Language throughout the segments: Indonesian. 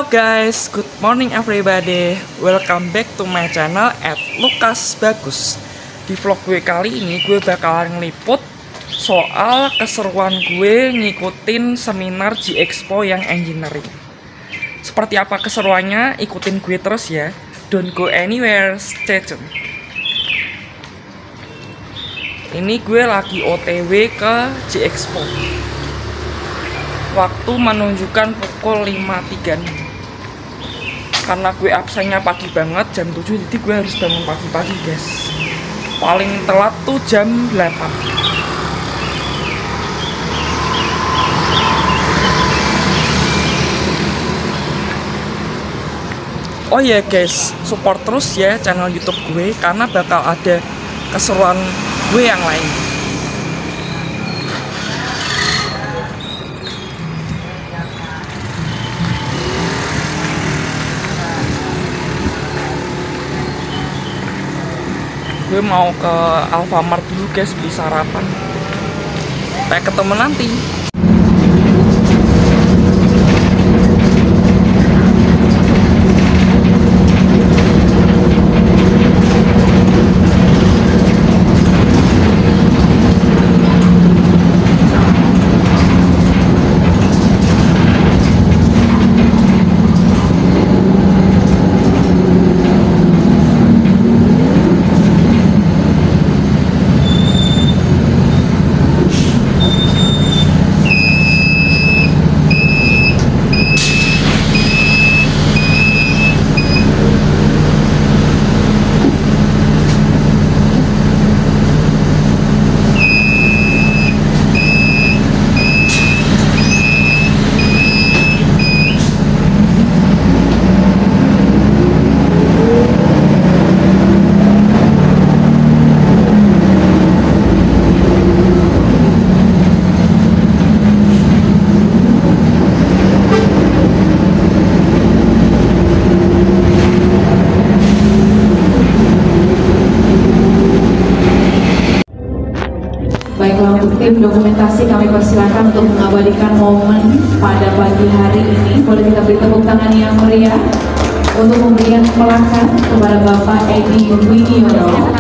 Guys, good morning everybody. Welcome back to my channel @LukasBagus. Di vlog gue kali ini gue bakalan ngeliput soal keseruan gue ngikutin seminar G-Expo yang engineering. Seperti apa keseruannya? Ikutin gue terus ya. Don't go anywhere, stay tune. Ini gue lagi OTW ke G-Expo. Waktu menunjukkan pukul 5.36. Karena gue absennya pagi banget jam 7, jadi gue harus bangun pagi-pagi guys. Paling telat tuh jam 8. Oh ya guys, support terus ya channel YouTube gue karena bakal ada keseruan gue yang lain. Gue mau ke Alfamart dulu guys, beli sarapan. Sampai ketemu nanti. Baiklah, untuk tim dokumentasi kami persilakan untuk mengabadikan momen pada pagi hari ini. Boleh kita beri tepuk tangan yang meriah untuk memberikan pelakat kepada Bapak Edi Widiono.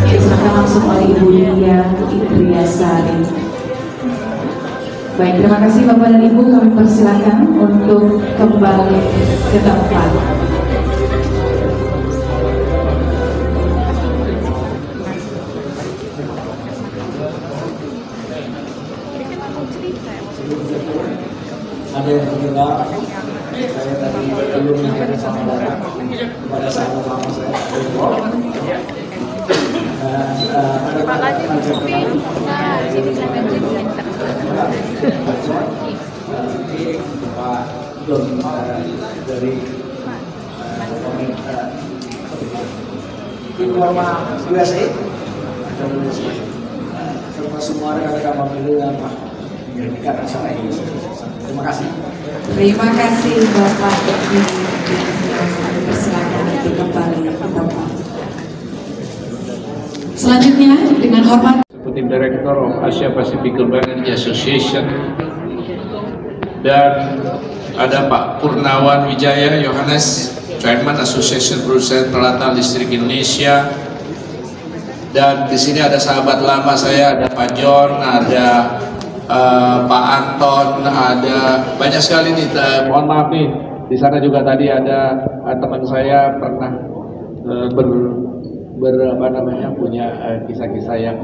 Diserahkan langsung oleh Ibu Lia Idriasari. Baik, terima kasih Bapak dan Ibu, kami persilakan untuk kembali ke tempat. Ada yang mengira saya tadi belum menjadi sama bapak kepada sahabat lama saya dan ada lagi Pak Don dari Informa USA serta semua rekan-rekan pemilu yang menjadikan acara ini. Terima kasih. Terima kasih Bapak Edi. Persilakan untuk kembali ke tempat. Selanjutnya dengan hormat Executive Director of Asia Pacific Urban Energy Association, dan ada Pak Purnawan Wijaya Yohanes, Chairman Association Perusahaan Peralatan Listrik Indonesia, dan di sini ada sahabat lama saya, ada Pak John, ada Pak Anton, ada banyak sekali nih. Mohon maaf nih, di sana juga tadi ada teman saya pernah punya kisah-kisah yang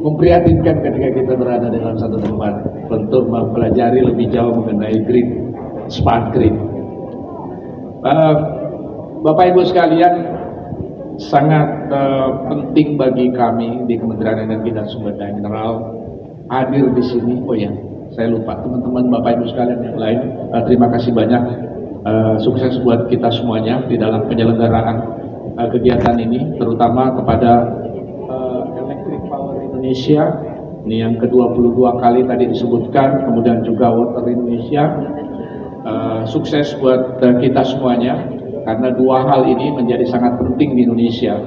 memprihatinkan ketika kita berada dalam satu tempat untuk mempelajari lebih jauh mengenai grid, smart grid. Bapak Ibu sekalian, sangat penting bagi kami di Kementerian Energi dan Sumber Daya Mineral hadir di sini. Oh ya, saya lupa teman-teman Bapak Ibu sekalian yang lain, terima kasih banyak. Sukses buat kita semuanya di dalam penyelenggaraan kegiatan ini, terutama kepada Electric Power Indonesia, ini yang ke-22 kali tadi disebutkan, kemudian juga Water Indonesia. Sukses buat kita semuanya, karena dua hal ini menjadi sangat penting di Indonesia.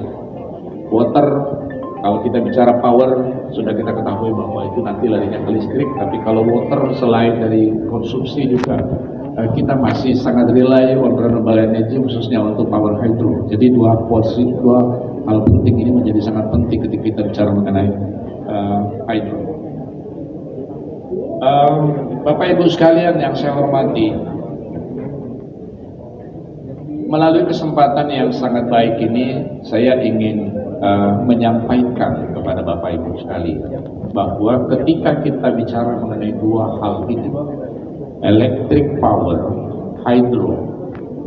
Water, kalau kita bicara power, sudah kita ketahui bahwa itu nanti larinya ke listrik, tapi kalau water selain dari konsumsi juga kita masih sangat rely on renewable energy khususnya untuk power hydro. Jadi dua hal penting ini menjadi sangat penting ketika kita bicara mengenai hydro. Bapak Ibu sekalian yang saya hormati, melalui kesempatan yang sangat baik ini saya ingin menyampaikan kepada Bapak Ibu sekalian bahwa ketika kita bicara mengenai dua hal ini, electric power, hydro,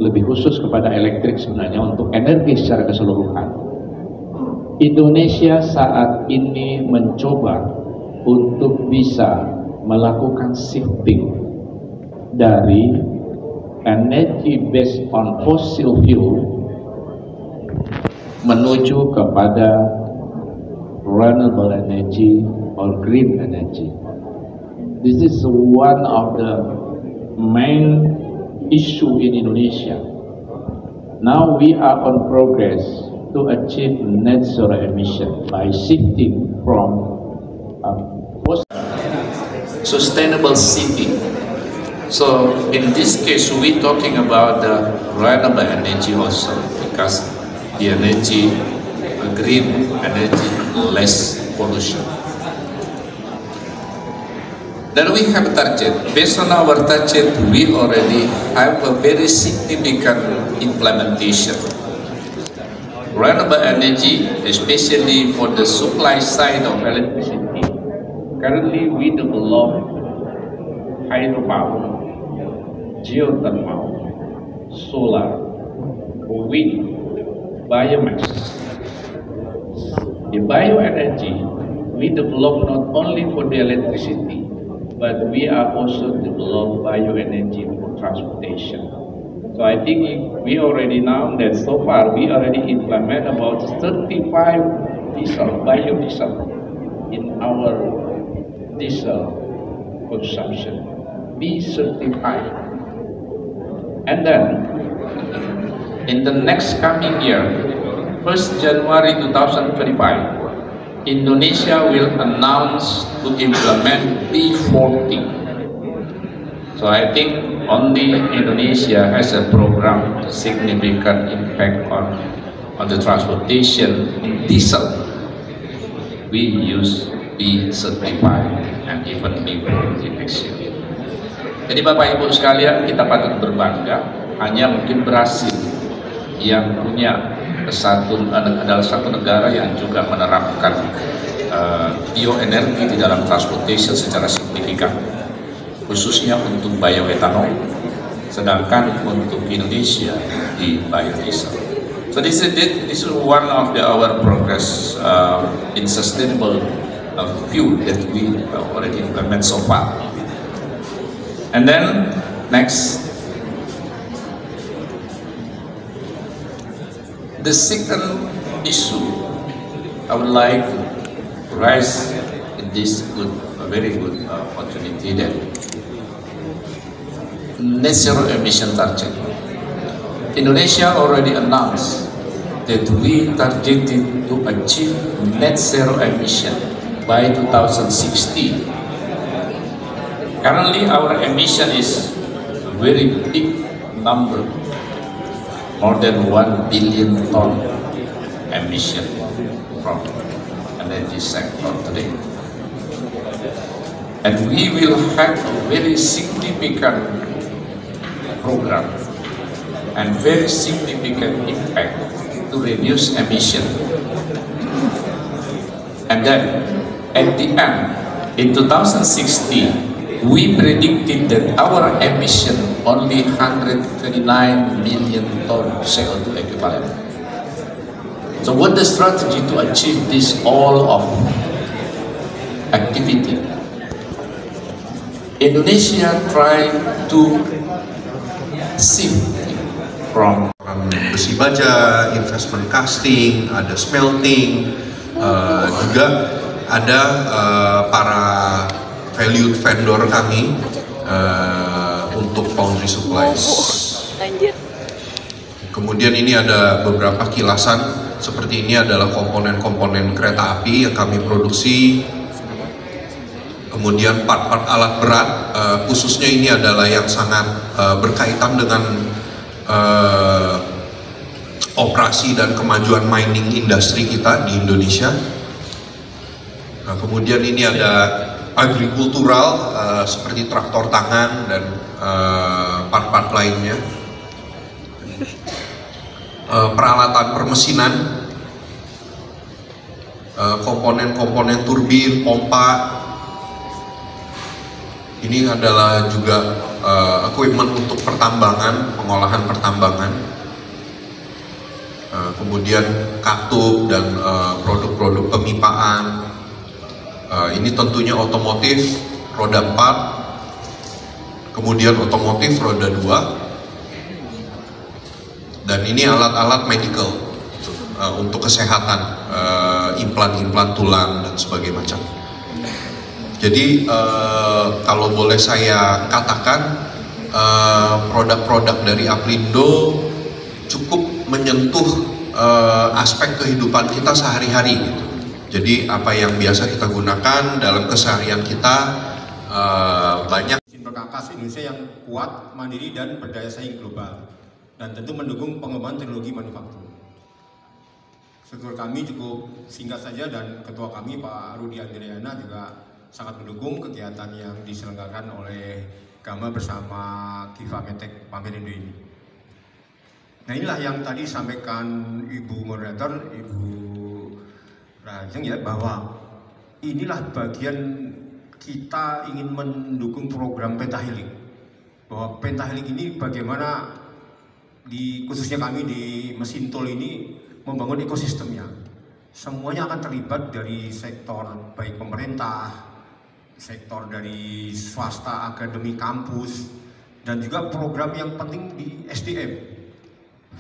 lebih khusus kepada elektrik sebenarnya untuk energi secara keseluruhan, Indonesia saat ini mencoba untuk bisa melakukan shifting dari energy based on fossil fuel menuju kepada renewable energy or green energy. This is one of the main issue in Indonesia. Now we are on progress to achieve net zero emission by shifting from sustainable city. So in this case, we talking about the renewable energy also, because the energy, green energy, less pollution. Then we have a target. Based on our target, we already have a very significant implementation. Renewable energy, especially for the supply side of electricity, currently we develop hydropower, geothermal, solar, wind, biomass. The bioenergy we develop not only for the electricity, but we are also develop bioenergy for transportation. So I think we already know that so far we already implement about 35 biodiesel in our diesel consumption. Be certified. And then in the next coming year, 1st January 2025, Indonesia will announce to implement P40. So I think only Indonesia has a program significant impact on the transportation in diesel. We use be certified and even B40 next year. Jadi Bapak Ibu sekalian, kita patut berbangga. Hanya mungkin Brasil yang punya adalah satu negara yang juga menerapkan bioenergi di dalam transportation secara signifikan, khususnya untuk bioetanol, sedangkan untuk Indonesia di biodiesel. So this is one of our progress in sustainable fuel that we already implement so far. And then next, the second issue I would like to raise in this very good opportunity, that net zero emission target. Indonesia already announced that we targeted to achieve net zero emission by 2060. Currently our emission is a very big number, more than 1 billion ton emission from energy sector today. And we will have a very significant program and very significant impact to reduce emission. And then at the end, in 2016, we predicted that our emission only 129 million ton CO2 equivalent. So what the strategy to achieve this all of activity? Indonesia try to shift from besi baja, investment casting, ada smelting, juga ada para valued vendor kami untuk foundry supplies. Kemudian ini ada beberapa kilasan, seperti ini adalah komponen-komponen kereta api yang kami produksi. kemudian part-part alat berat, khususnya ini adalah yang sangat berkaitan dengan operasi dan kemajuan mining industri kita di Indonesia. Nah, kemudian ini ada agrikultural seperti traktor tangan dan part-part lainnya. Peralatan permesinan, komponen-komponen turbin, pompa. Ini adalah juga equipment untuk pertambangan, pengolahan pertambangan. Kemudian katup dan produk-produk pemipaan. Ini tentunya otomotif roda 4, kemudian otomotif roda 2, dan ini alat-alat medical untuk kesehatan, implan-implan tulang dan sebagainya macam. Jadi kalau boleh saya katakan, produk-produk dari Aprindo cukup menyentuh aspek kehidupan kita sehari-hari gitu. Jadi apa yang biasa kita gunakan dalam keseharian kita banyak. Perkakas Indonesia yang kuat, mandiri dan berdaya saing global, dan tentu mendukung pengembangan teknologi manufaktur. Struktur kami cukup singkat saja, dan ketua kami Pak Rudi Andriana juga sangat mendukung kegiatan yang diselenggarakan oleh Gama bersama Kiva Medtech Pamerindo ini. Nah, inilah yang tadi sampaikan Ibu Moderator, Ibu Rajeng ya, bahwa inilah bagian kita ingin mendukung program pentahelik. Bahwa pentahelik ini bagaimana khususnya kami di Mesin Tol ini membangun ekosistemnya. Semuanya akan terlibat dari sektor baik pemerintah, sektor dari swasta, akademi, kampus, dan juga program yang penting di SDM.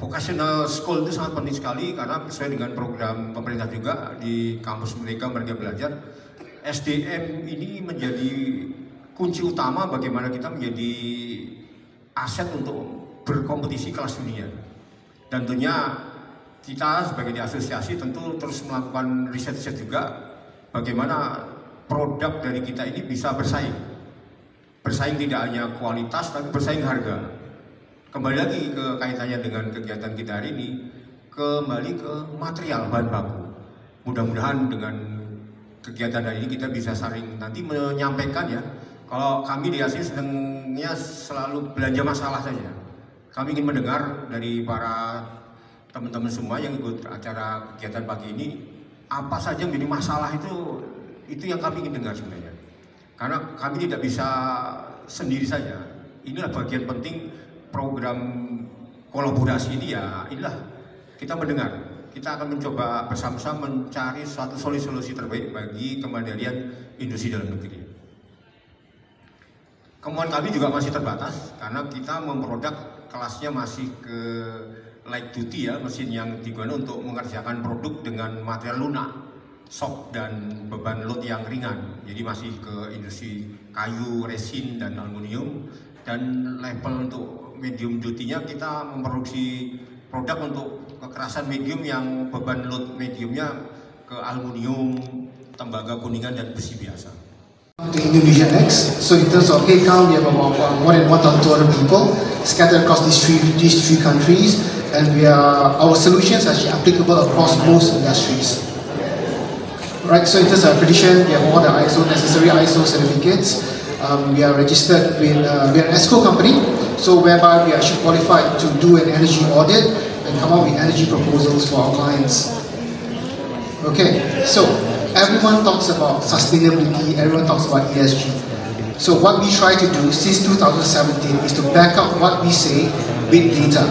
Vocational School itu sangat penting sekali karena sesuai dengan program pemerintah juga di kampus mereka belajar. SDM ini menjadi kunci utama bagaimana kita menjadi aset untuk berkompetisi kelas dunia. Dan tentunya kita sebagai di asosiasi tentu terus melakukan riset-riset juga bagaimana produk dari kita ini bisa bersaing. Bersaing tidak hanya kualitas tapi bersaing harga. Kembali lagi ke kaitannya dengan kegiatan kita hari ini, kembali ke material bahan baku. Mudah-mudahan dengan kegiatan hari ini kita bisa saling nanti menyampaikan ya. Kalau kami di ASI senangnya selalu belanja masalah saja. Kami ingin mendengar dari para teman-teman semua yang ikut acara kegiatan pagi ini, apa saja yang menjadi masalah itu yang kami ingin dengar sebenarnya. Karena kami tidak bisa sendiri saja. Inilah bagian penting program kolaborasi ini ya, inilah kita mendengar. Kita akan mencoba bersama-sama mencari suatu solusi terbaik bagi kemandirian industri dalam negeri. Kemauan kami juga masih terbatas karena kita memproduk kelasnya masih ke light duty ya, mesin yang digunakan untuk mengerjakan produk dengan material lunak, shock dan beban load yang ringan. Jadi masih ke industri kayu, resin dan aluminium. Dan level untuk medium duty-nya kita memproduksi produk untuk kekerasan medium yang beban load mediumnya ke aluminium, tembaga kuningan dan besi biasa. To Indonesia next. So in terms of headcount, we have about more than 1,200 people scattered across these three countries, and our solutions are actually applicable across most industries. Right. So in terms of accreditation, we have all the necessary ISO certificates. We are registered with, we are an ESCO company, so whereby we are actually qualified to do an energy audit and come up with energy proposals for our clients. Okay, so everyone talks about sustainability, everyone talks about ESG. So what we try to do since 2017 is to back up what we say with data.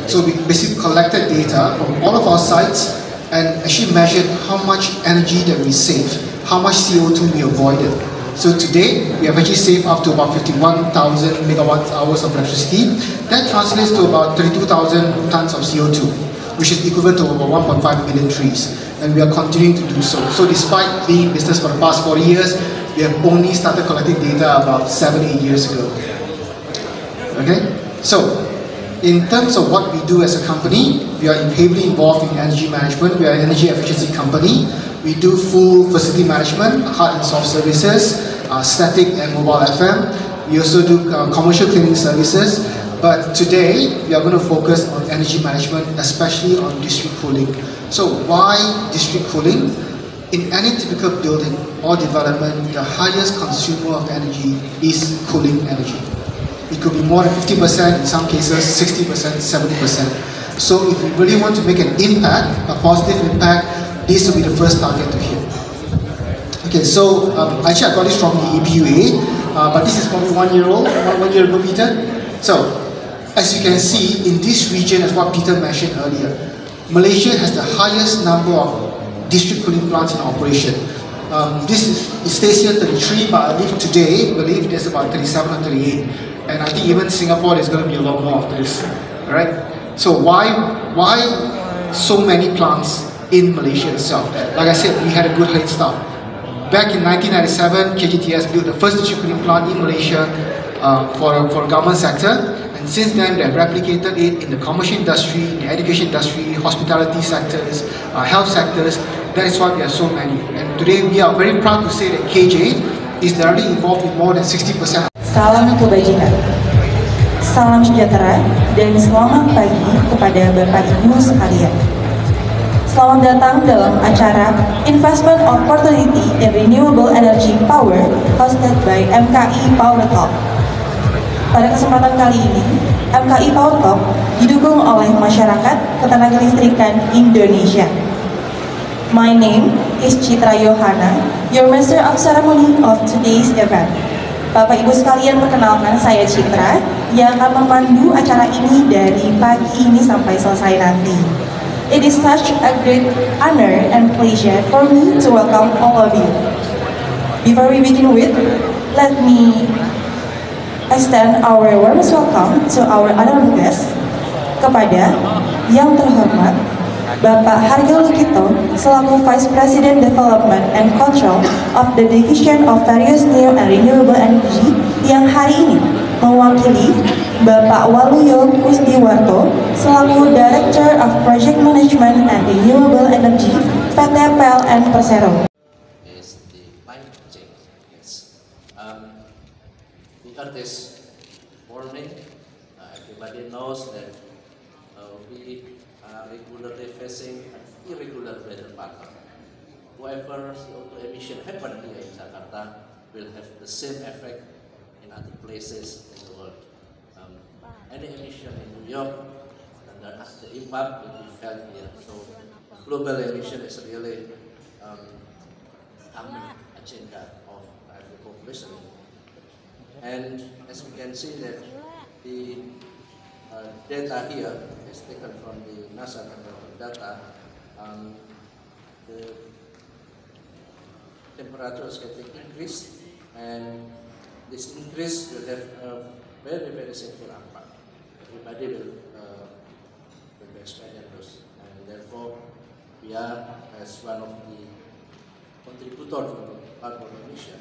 So we basically collected data from all of our sites and actually measured how much energy that we save, how much CO2 we avoided. So today, we have actually saved up to about 51,000 megawatt hours of electricity. That translates to about 32,000 tons of CO2, which is equivalent to about 1.5 million trees. And we are continuing to do so. So despite being in business for the past 40 years, we have only started collecting data about 7-8 years ago. Okay? So, in terms of what we do as a company, we are heavily involved in energy management. We are an energy efficiency company. We do full facility management, hard and soft services, static and mobile FM. We also do commercial cleaning services. But today, we are going to focus on energy management, especially on district cooling. So why district cooling? In any typical building or development, the highest consumer of energy is cooling energy. It could be more than 50%, in some cases 60%, 70%. So if we really want to make an impact, a positive impact, this will be the first target to hit. Okay, so actually I got this from the EPUA, but this is probably 1 year old, 1 year ago, Peter. So, as you can see, in this region, as what Peter mentioned earlier, Malaysia has the highest number of district cooling plants in operation. It stays here 33, but I believe there's about 37 or 38. And I think even Singapore is going to be a lot more of this. Alright? So why so many plants in Malaysia itself? Like I said, we had a good head start. Back in 1997, KGTS built the first district cooling plant in Malaysia for the government sector. And since then, they have replicated it in the commercial industry, in the education industry, hospitality sectors, health sectors. That is why there are so many. And today, we are very proud to say that KJ is directly involved with more than 60%. Salam kebajikan, salam sejahtera, dan selamat pagi kepada Bapak Ibu sekalian. Selamat datang dalam acara Investment Opportunity in Renewable Energy Power hosted by MKI Power Talk. Pada kesempatan kali ini, MKI Power Talk didukung oleh Masyarakat Ketenagalistrikan Indonesia. My name is Citra Yohana, your Master of Ceremony of today's event. Bapak Ibu sekalian, perkenalkan saya Citra yang akan memandu acara ini dari pagi ini sampai selesai nanti. It is such a great honor and pleasure for me to welcome all of you. Before we begin with, let me extend our warmest welcome to our honorable guests, kepada yang terhormat Bapak Haryo Lukito selaku Vice President Development and Control of the Division of Various New and Renewable Energy yang hari ini mewakili Bapak Waluyo Kusdiwarto selaku Director of Project Management and Renewable Energy PT PLN Persero. Is the climate change. Yes. The earth is warming. Everybody knows that we are regularly facing an irregular weather pattern. Whatever CO2 emission happen here in Jakarta will have the same effect in other places in the world. Any emission in New York, and the impact will be felt here. So global emission is really common agenda of every population. And as we can see that the data here is taken from the NASA data, the temperature is getting increased, and this increase will have a very, very severe impact. Everybody will experience those, and therefore we are, as one of the contributors to the carbon emission,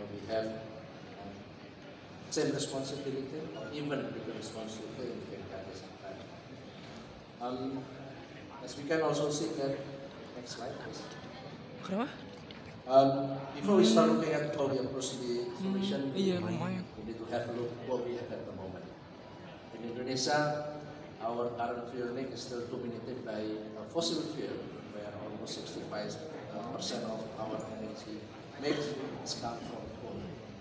we have same responsibility or even bigger responsibility in the sometimes. As we can also see that, next slide please. Before we start looking at how we approach the solution, we need to have a look what we have at the moment. In Indonesia, our current fuel mix is still dominated by fossil fuel, where almost 65% of our energy mix is come from coal.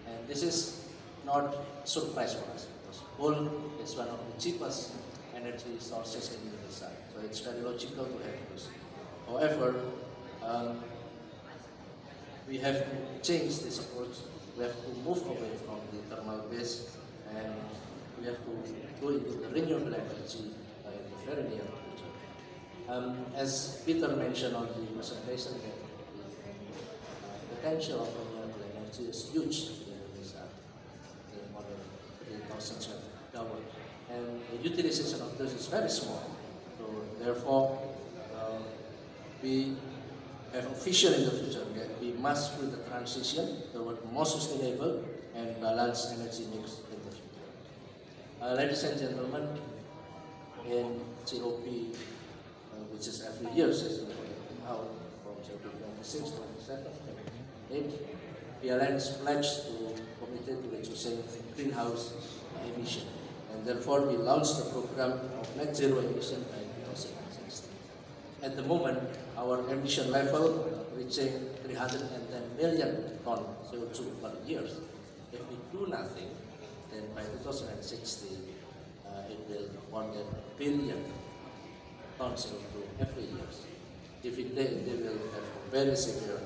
And this is not a surprise for us, because coal is one of the cheapest energy sources in Indonesia. So it's very logical to have this. However, we have to change this approach. We have to move away from the thermal base, and we have to go into the renewable energy in the very near future. As Peter mentioned on the presentation, the potential of renewable energy is huge in Indonesia, more than 3,000 MW, and the utilization of this is very small. So therefore, we have a vision in the future that we must do the transition toward more sustainable and balanced energy mix in the future. Ladies and gentlemen, in COP, which is every year, as out from COP 26, 27, 28, PLN is pledged to committed to reducing greenhouse emission, and therefore we launched the program of net zero emission by 2060. At the moment, our emission level reaching 310 million ton CO2 per year. If we do nothing, then by 2060, it will more than a billion tons CO2 every year. If it did, they will have a very severe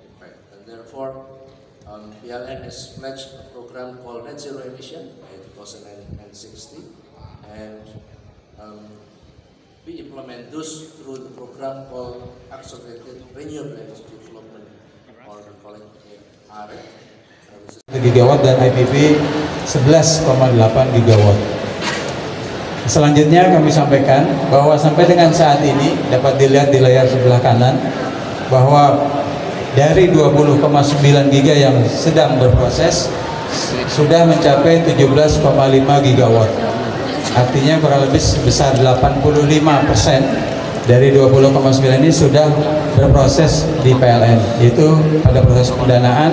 impact. And therefore, PLN has pledged a program called Net Zero Emission by 2060, and we implement this through the program called Accelerated Renewable Energy Development, or we call it ARED. Gigawatt dan IPP 11,8 gigawatt. Selanjutnya kami sampaikan bahwa sampai dengan saat ini dapat dilihat di layar sebelah kanan bahwa dari 20,9 giga yang sedang berproses sudah mencapai 17,5 gigawatt. Artinya kurang lebih sebesar 85% dari 20,9 ini sudah berproses di PLN, yaitu pada proses pendanaan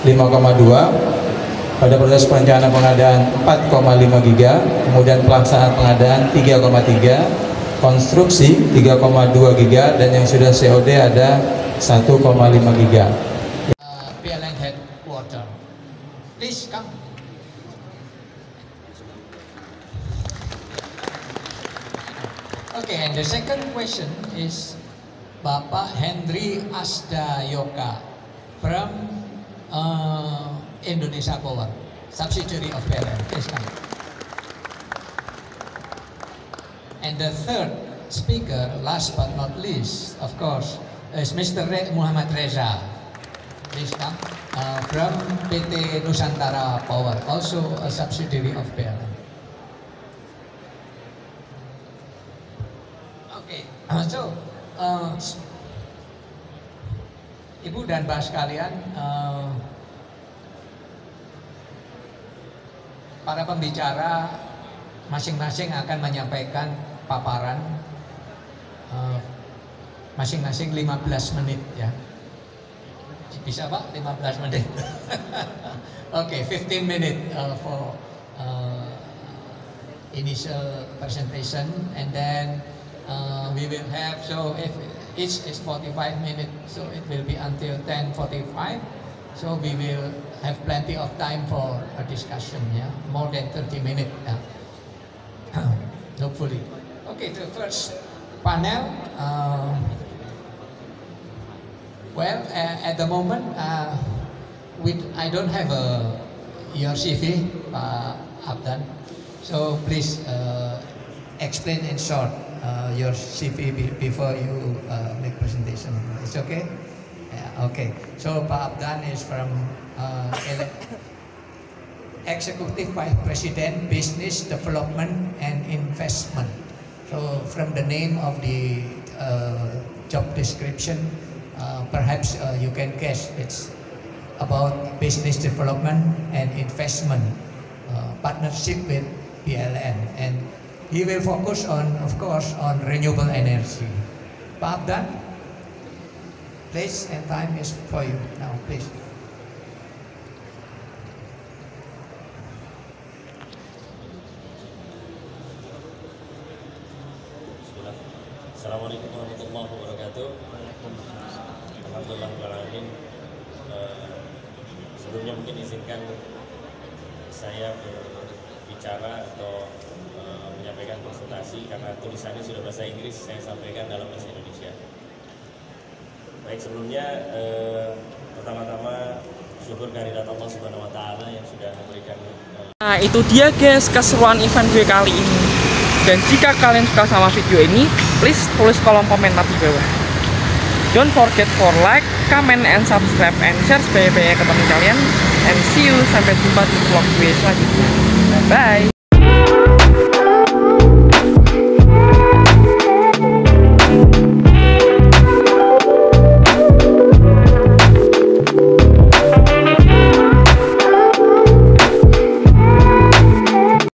5,2, pada proses perencanaan pengadaan 4,5 giga, kemudian pelaksanaan pengadaan 3,3, konstruksi 3,2 giga, dan yang sudah COD ada 1,5 giga. PLN headquarter, please come. Okay, and the second question is Bapak Henry Asdayoka from Indonesia Power, subsidiary of PLN. Please come. And the third speaker, last but not least, of course, is Mr. Muhammad Reza. Please come. From PT Nusantara Power, also a subsidiary of PLN. Okay, so Ibu dan Bapak sekalian, para pembicara masing-masing akan menyampaikan paparan masing-masing 15 menit ya. Bisa Pak 15 menit? Okay, 15 minutes for initial presentation, and then we will have, so if each is 45 minutes, so it will be until 10:45. So we will have plenty of time for a discussion, yeah, more than 30 minutes, hopefully. Okay, the first panel. Well, at the moment, I don't have your CV, Abdan. So please explain in short your CV before you make presentation. It's okay? Yeah, okay. So Pak Abdan is from Executive Vice President, Business Development and Investment. So from the name of the job description, perhaps you can guess it's about business development and investment partnership with PLN, and he will focus on, of course, on renewable energy. Pak Abdan, place and time is for you now, please. Assalamualaikum warahmatullahi wabarakatuh. Alhamdulillahirrahmanirrahim. Sebelumnya mungkin izinkan saya berbicara atau menyampaikan presentasi, karena tulisannya sudah bahasa Inggris, saya sampaikan dalam bahasa Indonesia. Baik, sebelumnya pertama-tama syukur kehadirat Allah Subhanahu wa Ta'ala yang sudah memberikan. Nah, itu dia guys keseruan event gue kali ini. Dan jika kalian suka sama video ini, please tulis kolom komentar di bawah. Don't forget for like, comment, and subscribe, and share sebanyak-banyaknya ke teman kalian. And see you, sampai jumpa di vlog gue selanjutnya. Bye!